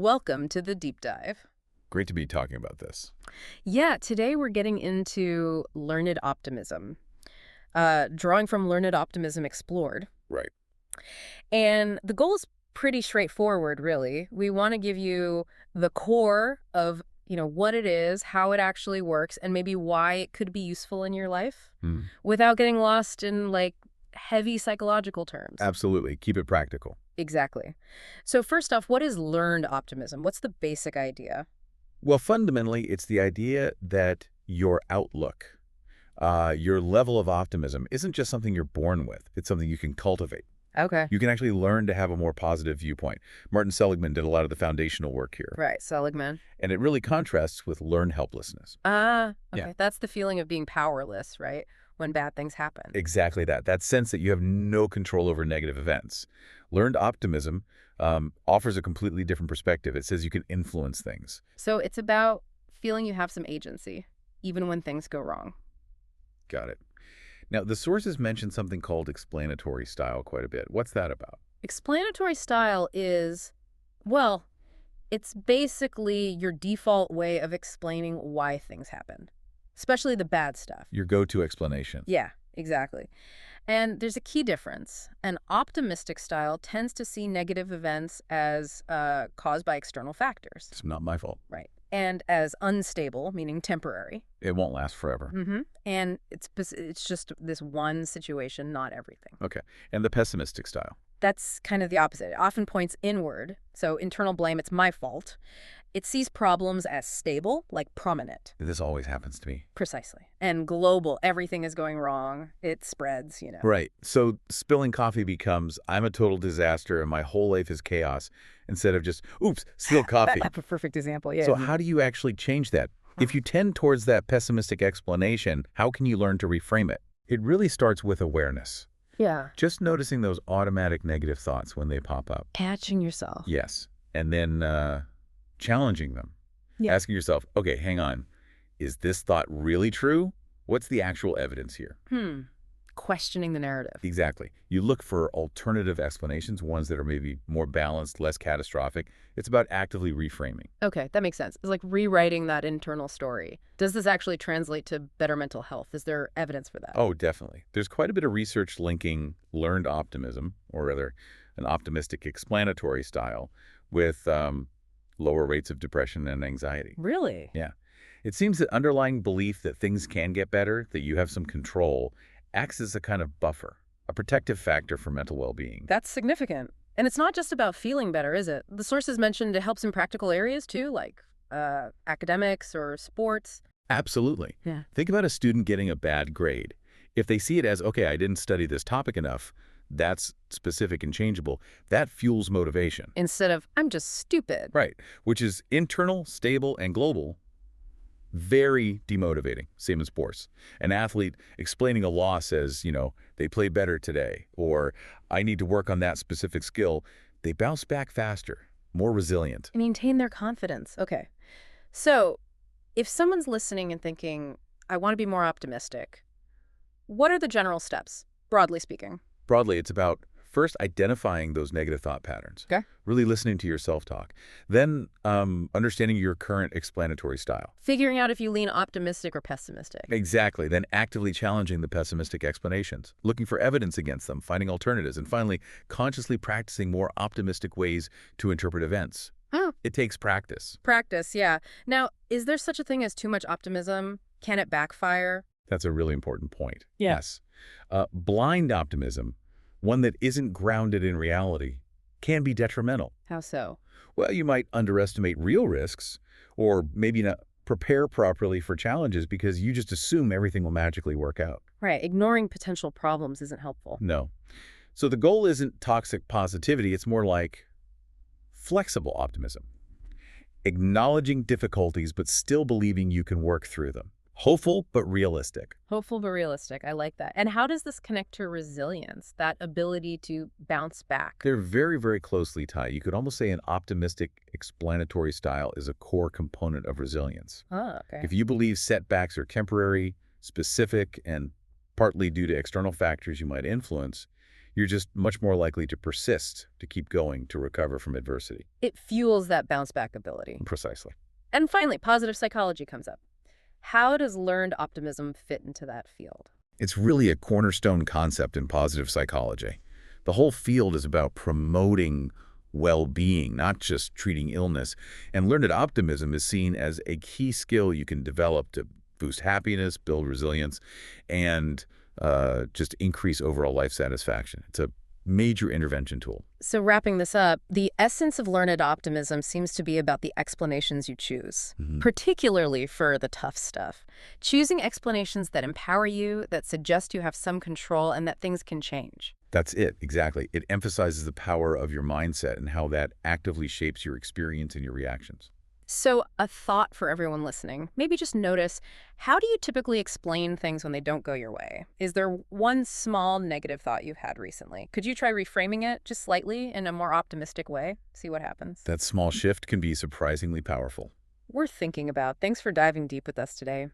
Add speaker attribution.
Speaker 1: Welcome to the deep dive.
Speaker 2: Great to be talking about this.
Speaker 1: Yeah, today we're getting into learned optimism, drawing from Learned Optimism Explored.
Speaker 2: Right.
Speaker 1: And the goal is pretty straightforward, really. We want to give you the core of, what it is, how it actually works, and maybe why it could be useful in your life without getting lost in, heavy psychological terms.
Speaker 2: Absolutely. Keep it practical.
Speaker 1: Exactly. So first off, what is learned optimism? What's the basic idea?
Speaker 2: Well, fundamentally, it's the idea that your outlook, your level of optimism isn't just something you're born with. It's something you can cultivate.
Speaker 1: Okay.
Speaker 2: You can actually learn to have a more positive viewpoint. Martin Seligman did a lot of the foundational work here.
Speaker 1: Right, Seligman.
Speaker 2: And it really contrasts with learned helplessness.
Speaker 1: Okay.
Speaker 2: Yeah.
Speaker 1: That's the feeling of being powerless, right? When bad things happen.
Speaker 2: Exactly that. That sense that you have no control over negative events. Learned optimism offers a completely different perspective. It says you can influence things.
Speaker 1: So it's about feeling you have some agency, even when things go wrong.
Speaker 2: Got it. Now, the sources mention something called explanatory style quite a bit. What's that about?
Speaker 1: Explanatory style is, well, it's basically your default way of explaining why things happen, especially the bad stuff.
Speaker 2: Your go-to explanation.
Speaker 1: Yeah, exactly. And there's a key difference. An optimistic style tends to see negative events as caused by external factors.
Speaker 2: It's not my fault.
Speaker 1: Right. And as unstable, meaning temporary.
Speaker 2: It won't last forever.
Speaker 1: And it's just this one situation, not everything.
Speaker 2: Okay. And the pessimistic style.
Speaker 1: That's kind of the opposite. It often points inward. So internal blame, it's my fault. It sees problems as stable, like prominent.
Speaker 2: This always happens to me.
Speaker 1: Precisely. And global, everything is going wrong. It spreads,
Speaker 2: Right. So spilling coffee becomes, I'm a total disaster and my whole life is chaos, instead of just, oops, spilled coffee.
Speaker 1: That's a perfect example, yeah.
Speaker 2: So how do you actually change that? If you tend towards that pessimistic explanation, how can you learn to reframe it? It really starts with awareness.
Speaker 1: Yeah.
Speaker 2: Just noticing those automatic negative thoughts when they pop up.
Speaker 1: Catching yourself.
Speaker 2: Yes. And then challenging them.
Speaker 1: Yeah.
Speaker 2: Asking yourself, okay, hang on. Is this thought really true? What's the actual evidence here?
Speaker 1: Questioning the narrative.
Speaker 2: Exactly. You look for alternative explanations, ones that are maybe more balanced, less catastrophic. It's about actively reframing.
Speaker 1: Okay, that makes sense. It's like rewriting that internal story. Does this actually translate to better mental health? Is there evidence for that?
Speaker 2: Oh, definitely. There's quite a bit of research linking learned optimism, or rather an optimistic explanatory style, with lower rates of depression and anxiety.
Speaker 1: Really?
Speaker 2: Yeah. It seems that underlying belief that things can get better, that you have some control, acts as a kind of buffer, a protective factor for mental well-being.
Speaker 1: That's significant. And it's not just about feeling better, is it? The sources mentioned it helps in practical areas too, like academics or sports.
Speaker 2: Absolutely.
Speaker 1: Yeah.
Speaker 2: Think about a student getting a bad grade. If they see it as, okay, I didn't study this topic enough, that's specific and changeable, that fuels motivation.
Speaker 1: Instead of, I'm just stupid.
Speaker 2: Right. Which is internal, stable, and global. Very demotivating, same in sports. An athlete explaining a loss as, they play better today, or I need to work on that specific skill, they bounce back faster, more resilient.
Speaker 1: Maintain their confidence. Okay. So if someone's listening and thinking, I want to be more optimistic, what are the general steps, broadly speaking?
Speaker 2: Broadly, it's about first identifying those negative thought patterns.
Speaker 1: Okay.
Speaker 2: Really listening to your self-talk. Then understanding your current explanatory style.
Speaker 1: Figuring out if you lean optimistic or pessimistic.
Speaker 2: Exactly. Then actively challenging the pessimistic explanations, looking for evidence against them, finding alternatives, and finally, consciously practicing more optimistic ways to interpret events.
Speaker 1: Huh.
Speaker 2: It takes practice.
Speaker 1: Practice, yeah. Now, is there such a thing as too much optimism? Can it backfire?
Speaker 2: That's a really important point.
Speaker 1: Yeah.
Speaker 2: Yes. Blind optimism, one that isn't grounded in reality, can be detrimental.
Speaker 1: How so?
Speaker 2: Well, you might underestimate real risks, or maybe not prepare properly for challenges because you just assume everything will magically work out.
Speaker 1: Right. Ignoring potential problems isn't helpful.
Speaker 2: No. So the goal isn't toxic positivity. It's more like flexible optimism. Acknowledging difficulties, but still believing you can work through them. Hopeful, but realistic.
Speaker 1: Hopeful but realistic. I like that. And how does this connect to resilience, that ability to bounce back?
Speaker 2: They're very, very closely tied. You could almost say an optimistic explanatory style is a core component of resilience.
Speaker 1: Oh, okay.
Speaker 2: If you believe setbacks are temporary, specific, and partly due to external factors you might influence, You're just much more likely to persist, to keep going, to recover from adversity.
Speaker 1: It fuels that bounce back ability.
Speaker 2: Precisely.
Speaker 1: And finally, positive psychology comes up. How does learned optimism fit into that field?
Speaker 2: It's really a cornerstone concept in positive psychology. The whole field is about promoting well-being, not just treating illness. And learned optimism is seen as a key skill you can develop to boost happiness, build resilience, and just increase overall life satisfaction. It's a major intervention tool.
Speaker 1: So wrapping this up, the essence of learned optimism seems to be about the explanations you choose, particularly for the tough stuff. Choosing explanations that empower you, that suggest you have some control, and that things can change.
Speaker 2: That's it, exactly. It emphasizes the power of your mindset and how that actively shapes your experience and your reactions.
Speaker 1: So a thought for everyone listening, maybe just notice, how do you typically explain things when they don't go your way? Is there one small negative thought you've had recently? Could you try reframing it just slightly in a more optimistic way? See what happens.
Speaker 2: That small shift can be surprisingly powerful.
Speaker 1: Worth thinking about. Thanks for diving deep with us today.